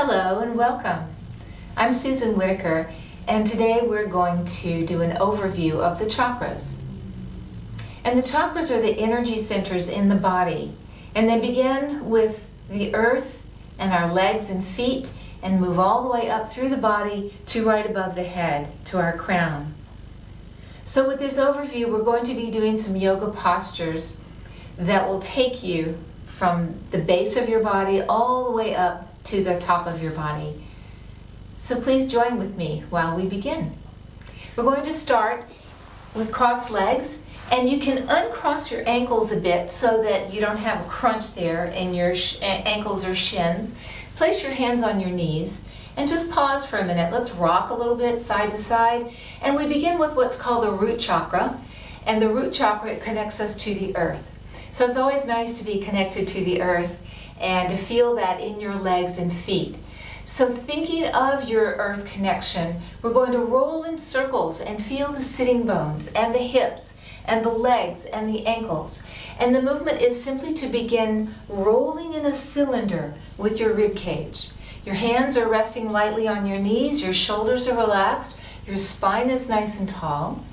Hello and welcome. I'm Susan Whitaker, and today we're going to do an overview of the chakras. And the chakras are the energy centers in the body, and they begin with the earth and our legs and feet and move all the way up through the body to right above the head, to our crown. So with this overview, we're going to be doing some yoga postures that will take you from the base of your body all the way up to the top of your body. So please join with me while we begin. We're going to start with crossed legs, and you can uncross your ankles a bit so that you don't have a crunch there in your ankles or shins. Place your hands on your knees and just pause for a minute. Let's rock a little bit side to side. And we begin with what's called the Root Chakra. And the Root Chakra, it connects us to the earth. So it's always nice to be connected to the earth and to feel that in your legs and feet. So thinking of your earth connection, we're going to roll in circles and feel the sitting bones and the hips and the legs and the ankles. And the movement is simply to begin rolling in a cylinder with your rib cage. Your hands are resting lightly on your knees, your shoulders are relaxed, your spine is nice and tall.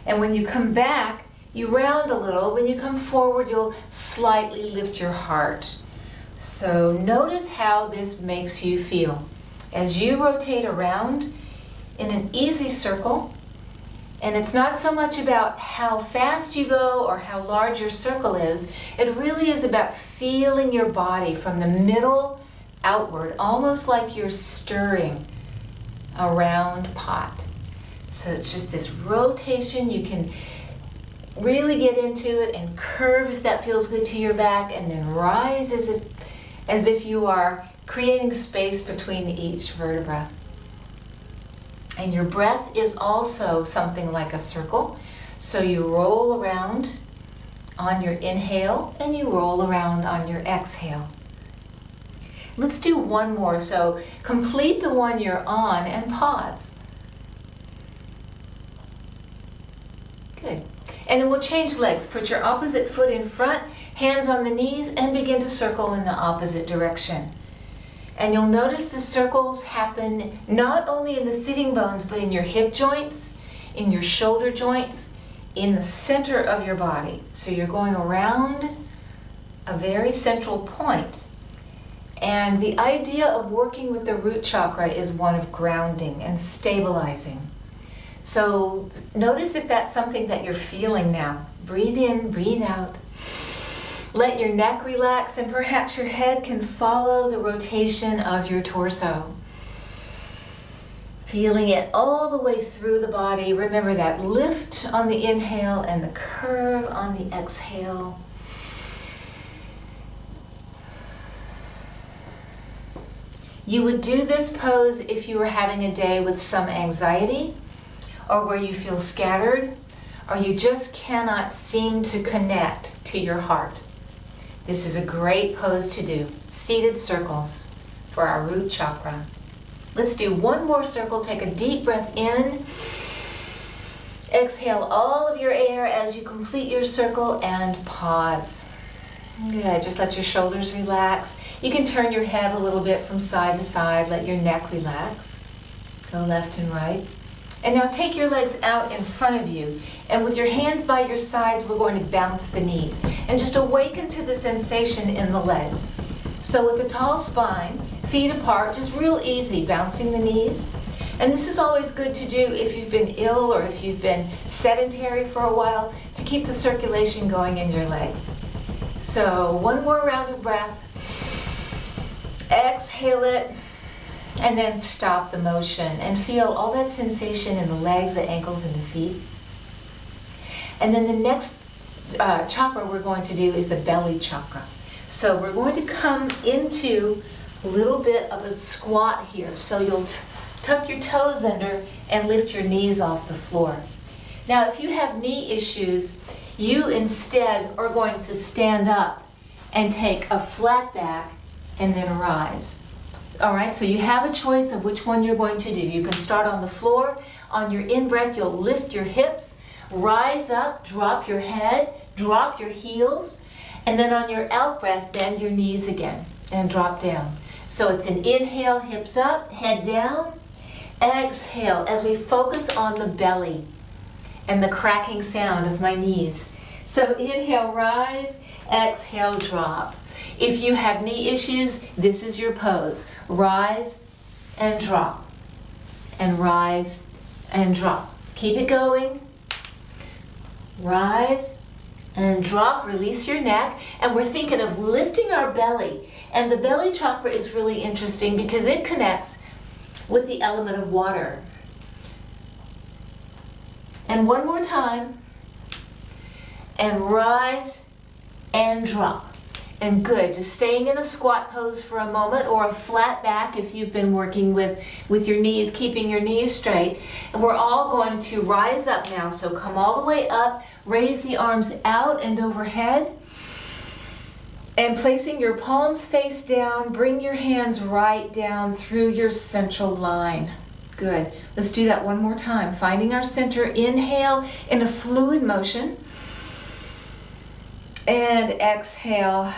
And when you come back, you round a little. When you come forward, you'll slightly lift your heart. So notice how this makes you feel. As you rotate around in an easy circle, and it's not so much about how fast you go or how large your circle is, it really is about feeling your body from the middle outward, almost like you're stirring a round pot. So it's just this rotation. You can really get into it and curve if that feels good to your back, and then rise as if you are creating space between each vertebra. And your breath is also something like a circle. So you roll around on your inhale and you roll around on your exhale. Let's do one more. So complete the one you're on and pause. Good. And then we'll change legs. Put your opposite foot in front, hands on the knees, and begin to circle in the opposite direction. And you'll notice the circles happen not only in the sitting bones, but in your hip joints, in your shoulder joints, in the center of your body. So you're going around a very central point. And the idea of working with the root chakra is one of grounding and stabilizing. So notice if that's something that you're feeling now. Breathe in, breathe out. Let your neck relax, and perhaps your head can follow the rotation of your torso. Feeling it all the way through the body. Remember that lift on the inhale and the curve on the exhale. You would do this pose if you were having a day with some anxiety, or where you feel scattered, or you just cannot seem to connect to your heart. This is a great pose to do. Seated circles for our root chakra. Let's do one more circle. Take a deep breath in. Exhale all of your air as you complete your circle and pause. Good. Just let your shoulders relax. You can turn your head a little bit from side to side. Let your neck relax. Go left and right. And now take your legs out in front of you. And with your hands by your sides, we're going to bounce the knees. And just awaken to the sensation in the legs. So with a tall spine, feet apart, just real easy, bouncing the knees. And this is always good to do if you've been ill or if you've been sedentary for a while, to keep the circulation going in your legs. So one more round of breath. Exhale it. And then stop the motion and feel all that sensation in the legs, the ankles, and the feet. And then the next chakra we're going to do is the belly chakra. So we're going to come into a little bit of a squat here. So you'll tuck your toes under and lift your knees off the floor. Now, if you have knee issues, you instead are going to stand up and take a flat back and then rise. All right, so you have a choice of which one you're going to do. You can start on the floor. On your in-breath, you'll lift your hips, rise up, drop your head, drop your heels, and then on your out-breath, bend your knees again and drop down. So it's an inhale, hips up, head down. Exhale as we focus on the belly and the cracking sound of my knees. So inhale, rise, exhale, drop. If you have knee issues, this is your pose. Rise and drop, and rise and drop. Keep it going. Rise and drop, release your neck, and we're thinking of lifting our belly. And the belly chakra is really interesting because it connects with the element of water. And one more time, and rise and drop. And good, just staying in a squat pose for a moment, or a flat back if you've been working with your knees, keeping your knees straight. And we're all going to rise up now, so come all the way up, raise the arms out and overhead, and placing your palms face down, bring your hands right down through your central line. Good, let's do that one more time. Finding our center, inhale in a fluid motion. And exhale,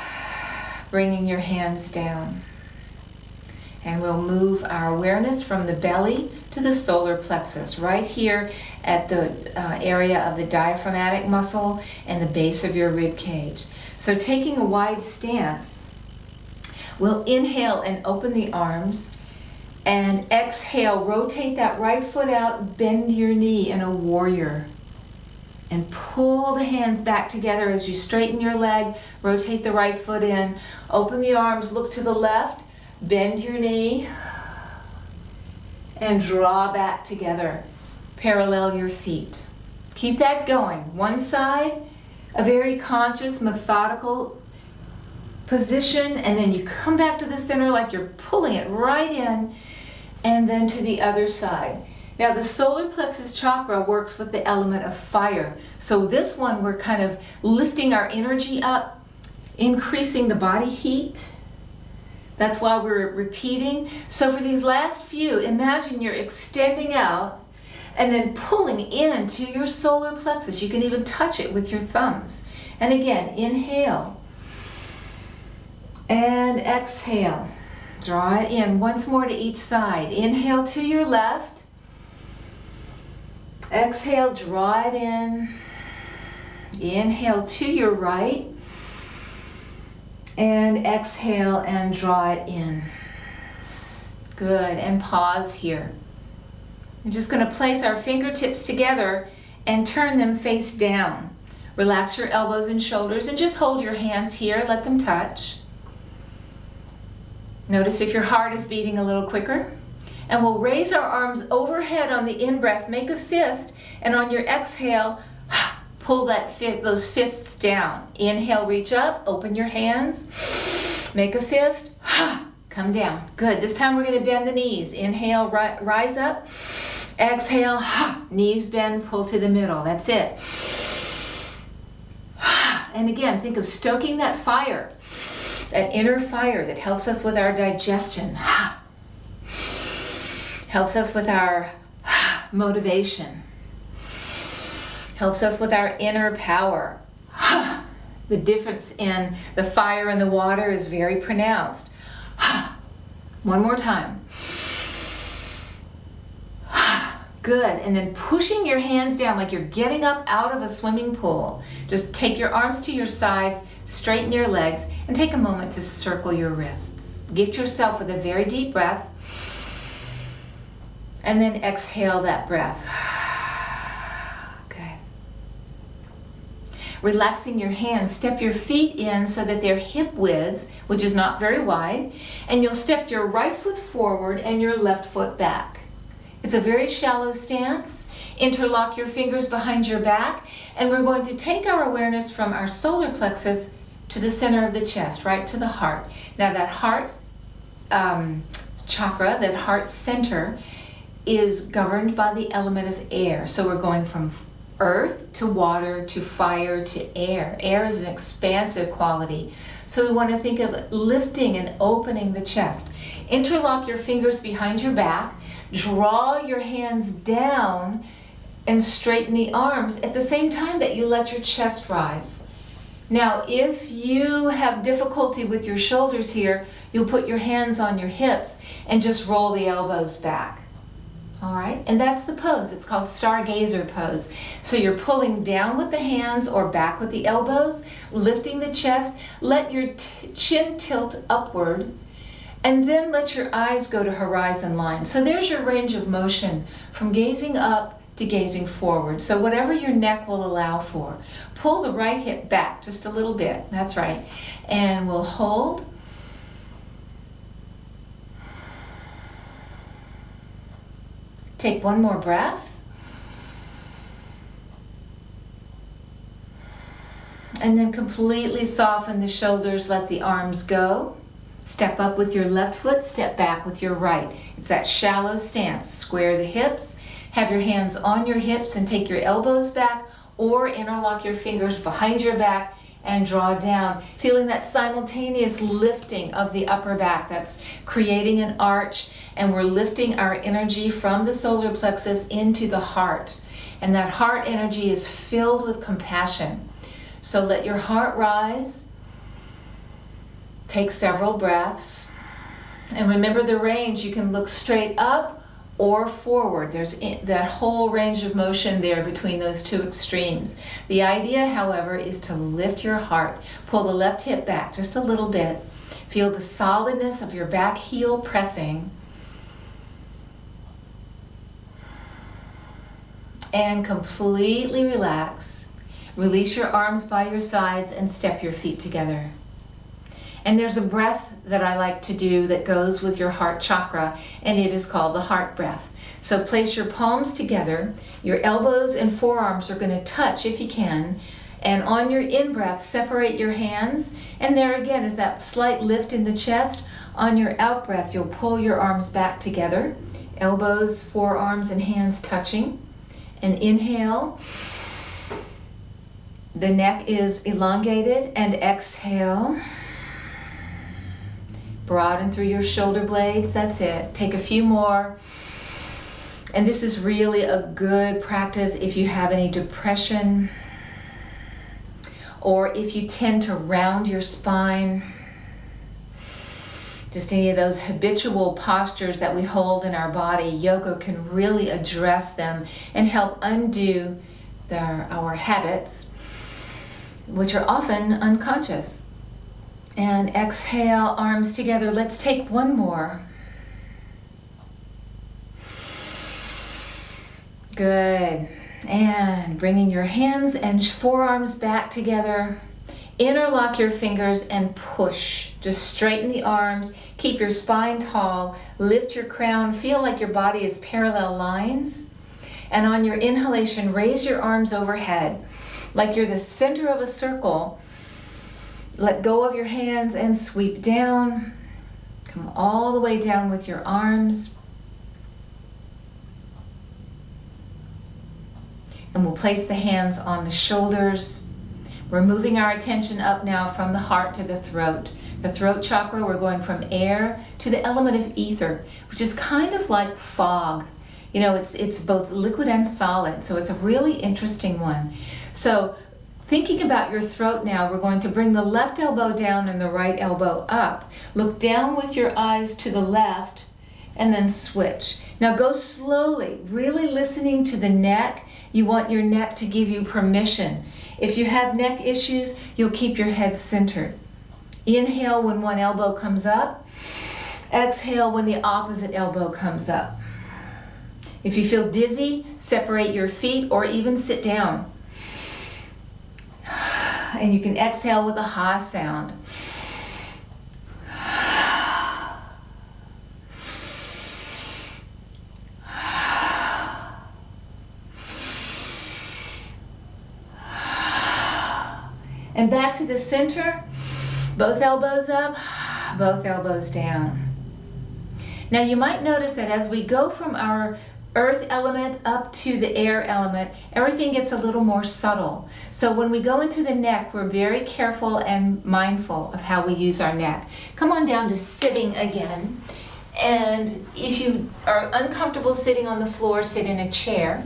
bringing your hands down. And we'll move our awareness from the belly to the solar plexus, right here at the area of the diaphragmatic muscle and the base of your rib cage. So taking a wide stance, we'll inhale and open the arms, and exhale, rotate that right foot out, bend your knee in a warrior. And pull the hands back together as you straighten your leg, rotate the right foot in, open the arms, look to the left, bend your knee, and draw back together. Parallel your feet. Keep that going. One side, a very conscious, methodical position, and then you come back to the center like you're pulling it right in, and then to the other side. Now the solar plexus chakra works with the element of fire. So this one we're kind of lifting our energy up, increasing the body heat. That's why we're repeating. So for these last few, imagine you're extending out and then pulling into your solar plexus. You can even touch it with your thumbs. And again, inhale and exhale. Draw it in once more to each side. Inhale to your left. Exhale, draw it in. Inhale to your right. And exhale and draw it in. Good, and pause here. We're just going to place our fingertips together and turn them face down. Relax your elbows and shoulders and just hold your hands here, let them touch. Notice if your heart is beating a little quicker. And we'll raise our arms overhead on the in-breath, make a fist, and on your exhale, pull those fists down. Inhale, reach up, open your hands, make a fist, come down. Good, this time we're going to bend the knees. Inhale, rise up, exhale, knees bend, pull to the middle. That's it. And again, think of stoking that fire, that inner fire that helps us with our digestion. Helps us with our motivation. Helps us with our inner power. The difference in the fire and the water is very pronounced. One more time. Good, and then pushing your hands down like you're getting up out of a swimming pool. Just take your arms to your sides, straighten your legs, and take a moment to circle your wrists. Gift yourself with a very deep breath. And then exhale that breath. Okay. Relaxing your hands, step your feet in so that they're hip width, which is not very wide, and you'll step your right foot forward and your left foot back. It's a very shallow stance. Interlock your fingers behind your back, and we're going to take our awareness from our solar plexus to the center of the chest, right to the heart. Now that heart chakra, that heart center, is governed by the element of air. So we're going from earth to water to fire to air. Air is an expansive quality. So we want to think of lifting and opening the chest. Interlock your fingers behind your back. Draw your hands down and straighten the arms at the same time that you let your chest rise. Now, if you have difficulty with your shoulders here, you'll put your hands on your hips and just roll the elbows back. All right, and that's the pose. It's called Stargazer Pose. So you're pulling down with the hands or back with the elbows, lifting the chest, let your chin tilt upward, and then let your eyes go to horizon line. So there's your range of motion from gazing up to gazing forward. So whatever your neck will allow for. Pull the right hip back just a little bit. That's right. And we'll hold. Take one more breath. And then completely soften the shoulders, let the arms go. Step up with your left foot, step back with your right. It's that shallow stance. Square the hips, have your hands on your hips and take your elbows back, or interlock your fingers behind your back and draw down, feeling that simultaneous lifting of the upper back. That's creating an arch, and we're lifting our energy from the solar plexus into the heart. And that heart energy is filled with compassion. So let your heart rise. Take several breaths. And remember the range. You can look straight up or forward. There's that whole range of motion there between those two extremes. The idea, however, is to lift your heart. Pull the left hip back just a little bit. Feel the solidness of your back heel pressing. And completely relax. Release your arms by your sides and step your feet together. And there's a breath that I like to do that goes with your heart chakra, and it is called the heart breath. So place your palms together. Your elbows and forearms are going to touch if you can. And on your in-breath, separate your hands. And there again is that slight lift in the chest. On your out-breath, you'll pull your arms back together. Elbows, forearms, and hands touching. And inhale. The neck is elongated. And exhale. Broaden through your shoulder blades. That's it. Take a few more. And this is really a good practice if you have any depression, or if you tend to round your spine. Just any of those habitual postures that we hold in our body, yoga can really address them and help undo our habits, which are often unconscious. And exhale, arms together. Let's take one more. Good. And bringing your hands and forearms back together. Interlock your fingers and push. Just straighten the arms. Keep your spine tall. Lift your crown. Feel like your body is parallel lines. And on your inhalation, raise your arms overhead like you're the center of a circle. Let go of your hands and sweep down. Come all the way down with your arms. And we'll place the hands on the shoulders. We're moving our attention up now from the heart to the throat. The throat chakra, we're going from air to the element of ether, which is kind of like fog. You know, it's both liquid and solid, so it's a really interesting one. So thinking about your throat now, we're going to bring the left elbow down and the right elbow up. Look down with your eyes to the left and then switch. Now go slowly, really listening to the neck. You want your neck to give you permission. If you have neck issues, you'll keep your head centered. Inhale when one elbow comes up. Exhale when the opposite elbow comes up. If you feel dizzy, separate your feet or even sit down. And you can exhale with a ha sound. And back to the center, both elbows up, both elbows down. Now you might notice that as we go from our earth element up to the air element, everything gets a little more subtle. So when we go into the neck, we're very careful and mindful of how we use our neck. Come on down to sitting again. And if you are uncomfortable sitting on the floor, sit in a chair.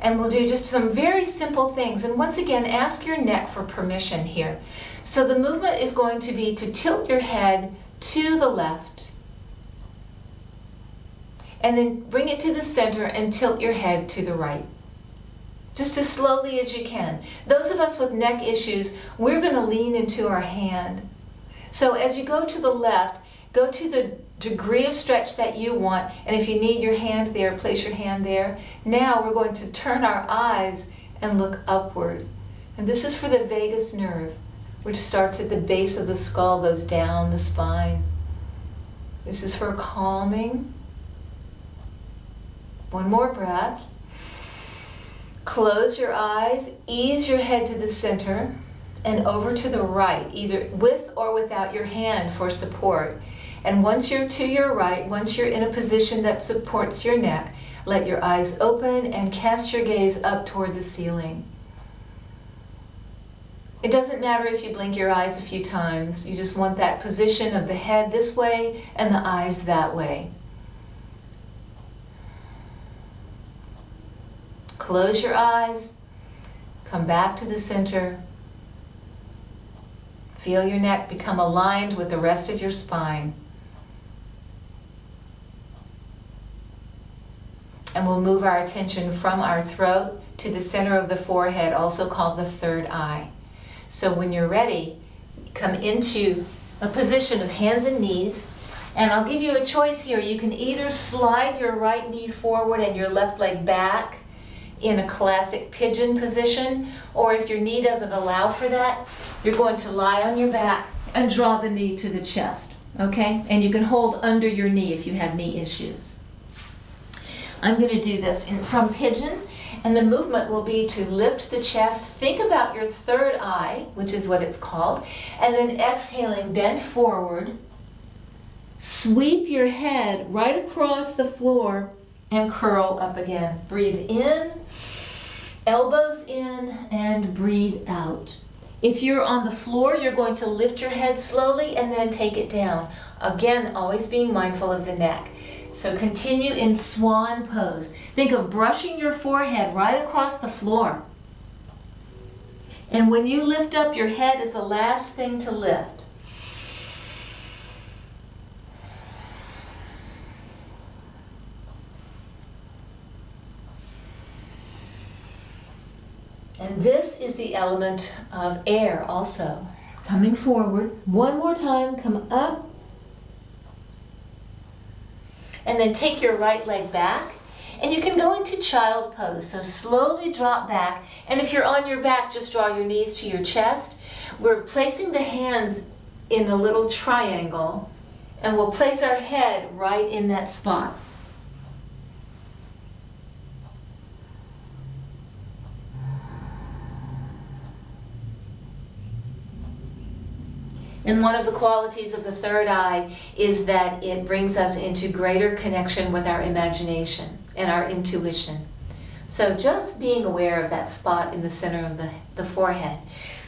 And we'll do just some very simple things. And once again, ask your neck for permission here. So the movement is going to be to tilt your head to the left, and then bring it to the center and tilt your head to the right. Just as slowly as you can. Those of us with neck issues, we're going to lean into our hand. So as you go to the left, go to the degree of stretch that you want, and if you need your hand there, place your hand there. Now we're going to turn our eyes and look upward. And this is for the vagus nerve, which starts at the base of the skull, goes down the spine. This is for calming. One more breath. Close your eyes, ease your head to the center and over to the right, either with or without your hand for support. And once you're to your right, once you're in a position that supports your neck, let your eyes open and cast your gaze up toward the ceiling. It doesn't matter if you blink your eyes a few times. You just want that position of the head this way and the eyes that way. Close your eyes, come back to the center. Feel your neck become aligned with the rest of your spine. And we'll move our attention from our throat to the center of the forehead, also called the third eye. So when you're ready, come into a position of hands and knees. And I'll give you a choice here. You can either slide your right knee forward and your left leg back in a classic pigeon position, or if your knee doesn't allow for that, you're going to lie on your back and draw the knee to the chest, okay? And you can hold under your knee if you have knee issues. I'm going to do this from pigeon, and the movement will be to lift the chest, think about your third eye, which is what it's called, and then exhaling, bend forward, sweep your head right across the floor, and curl up again. Breathe in, elbows in, and breathe out. If you're on the floor, you're going to lift your head slowly and then take it down. Again, always being mindful of the neck. So continue in swan pose. Think of brushing your forehead right across the floor. And when you lift up, your head is the last thing to lift. And this is the element of air also. Coming forward. One more time, come up. And then take your right leg back. And you can go into child pose. So slowly drop back. And if you're on your back, just draw your knees to your chest. We're placing the hands in a little triangle. And we'll place our head right in that spot. And one of the qualities of the third eye is that it brings us into greater connection with our imagination and our intuition. So just being aware of that spot in the center of the forehead.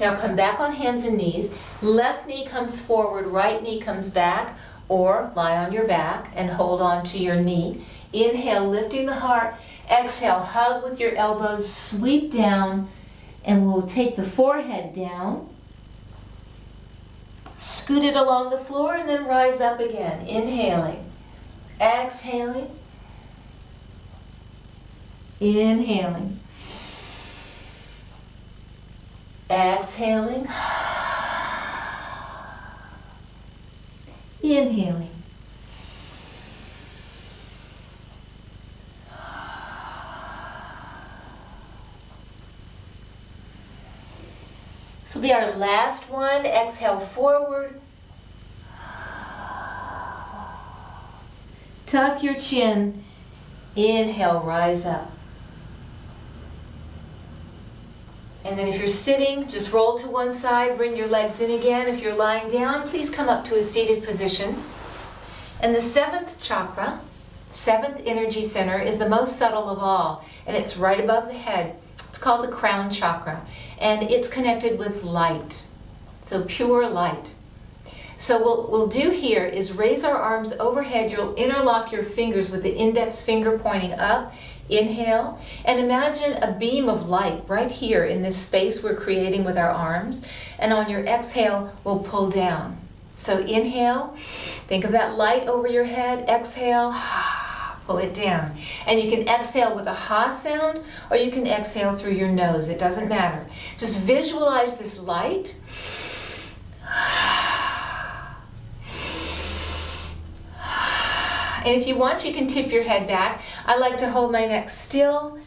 Now come back on hands and knees. Left knee comes forward, right knee comes back, or lie on your back and hold on to your knee. Inhale, lifting the heart. Exhale, hug with your elbows, sweep down, and we'll take the forehead down. Scoot it along the floor and then rise up again. Inhaling, exhaling, inhaling, exhaling, inhaling. This will be our last one. Exhale forward. Tuck your chin. Inhale, rise up. And then if you're sitting, just roll to one side, bring your legs in again. If you're lying down, please come up to a seated position. And the seventh chakra, seventh energy center, is the most subtle of all. And it's right above the head. It's called the Crown Chakra. And it's connected with light, so pure light. So what we'll do here is raise our arms overhead. You'll interlock your fingers with the index finger pointing up. Inhale, and imagine a beam of light right here in this space we're creating with our arms. And on your exhale, we'll pull down. So inhale, think of that light over your head. Exhale, pull it down. And you can exhale with a ha sound, or you can exhale through your nose. It doesn't matter. Just visualize this light. And if you want, you can tip your head back. I like to hold my neck still.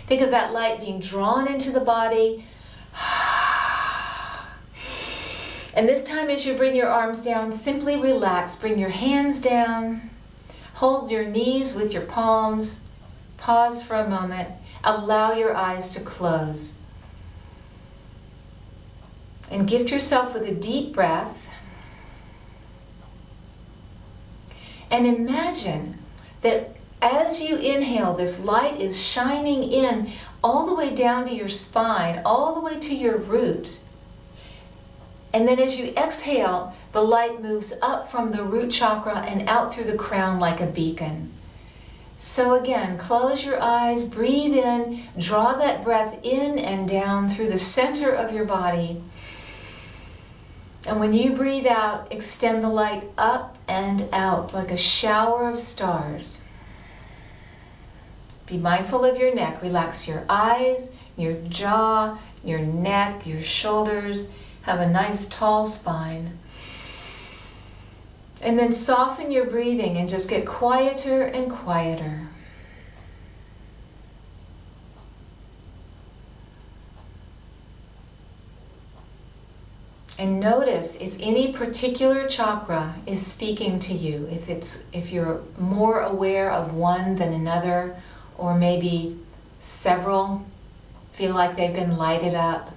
Think of that light being drawn into the body. And this time, as you bring your arms down, simply relax. Bring your hands down. Hold your knees with your palms. Pause for a moment. Allow your eyes to close. And gift yourself with a deep breath. And imagine that as you inhale, this light is shining in all the way down to your spine, all the way to your root. And then as you exhale, the light moves up from the root chakra and out through the crown like a beacon. So again, close your eyes, breathe in, draw that breath in and down through the center of your body. And when you breathe out, extend the light up and out like a shower of stars. Be mindful of your neck. Relax your eyes, your jaw, your neck, your shoulders. Have a nice tall spine. And then soften your breathing and just get quieter and quieter. And notice if any particular chakra is speaking to you, if you're more aware of one than another, or maybe several feel like they've been lighted up.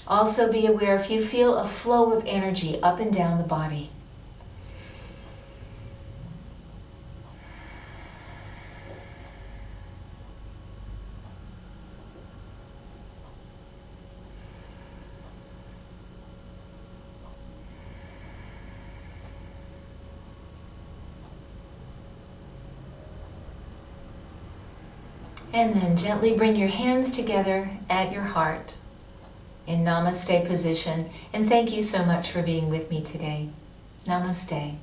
Also be aware if you feel a flow of energy up and down the body. And then gently bring your hands together at your heart in Namaste Position. And thank you so much for being with me today. Namaste.